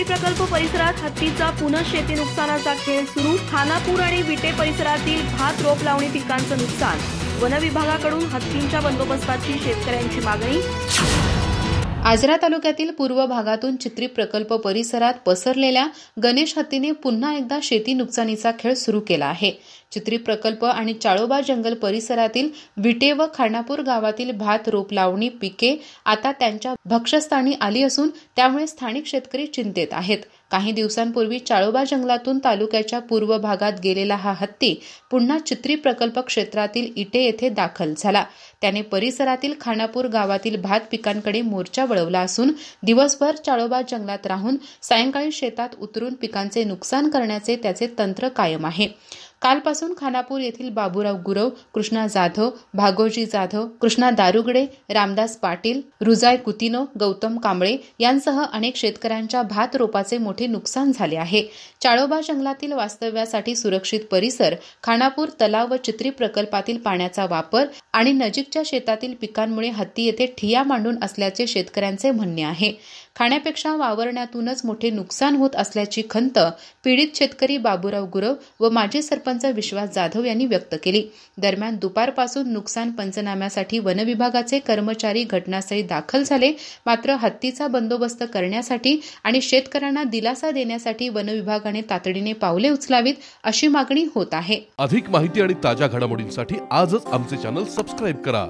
प्रकल्प परिसरात हत्तीचा पुन्हा शेती नुकसानाचा खेळ सुरू। खानापूर आणि विटे परिसरातील भात रोप लावणी पिकांचं नुकसान। वन विभागाकडून हत्तींच्या बंदोबस्ताची शेतकऱ्यांची मागणी। आजरा तालुक्यातील पूर्व भागातून चित्री प्रकल्प परिसरात पसरलेल्या गणेश हत्तीने पुन्हा एकदा शेती नुकसानीचा खेळ सुरू केला आहे। चित्री प्रकल्प आणि चाळोबा जंगल परिसरातील विटे व खानापूर गावातील भात रोप लावणी पिके आता त्यांच्या भक्षस्थानी आली असून त्यामुळे स्थानिक शेतकरी चिंतेत आहेत। काही दिवसांपूर्वी चाळोबा जंगलातून तालुक्याच्या पूर्व भागात गेलेला हा हत्ती पुन्हा चित्री प्रकल्प क्षेत्रातील इटे येथे दाखल झाला। त्याने परिसरातील खानापूर गावातील भात पिकांकडे मोर्चा वळवला असून दिवसभर चाळोबा जंगलात राहून सायंकाळी शेतात उतरून पिकांचे नुकसान करण्याचे त्याचे तंत्र कायम आहे। कालपासून खानापूर येथील बाबूराव गुरव, कृष्णा जाधव, भागोजी जाधव, कृष्णा दारुगडे, रामदास पाटील, रुजाय कुतिनो, गौतम कांबळे यांसह अनेक शेतकऱ्यांच्या भात रोपाचे मोठे नुकसान झाले आहे। चाळोबा जंगलातील वास्तव्यासाठी सुरक्षित परिसर, खानापूर तलाव व चित्री प्रकल्पातील पाण्याचा वापर आणि नजीकच्या शेतातील पिकांमुळे हत्ती येथे ठिय्या मांडून असल्याचे शेतकऱ्यांचे म्हणणे आहे। खाण्यापेक्षा वावरण्यातूनच मोठे नुकसान होत असल्याची खंत पीडित शेतकरी बाबूराव गुरव व माजी सरपंच विश्वास जाधव यांनी व्यक्त केली। दरम्यान दुपारपासून नुकसान पंचनाम्यासाठी वन विभागाचे कर्मचारी घटनास्थळी दाखल झाले, मात्र हत्तीचा बंदोबस्त करण्यासाठी आणि शेतकऱ्यांना दिलासा देण्यासाठी वन विभागाने तातडीने पावले उचलावीत अशी मागणी होत आहे। अधिक माहिती आणि ताज्या घडामोडींसाठी आजच आमचे चॅनल सबस्क्राइब करा।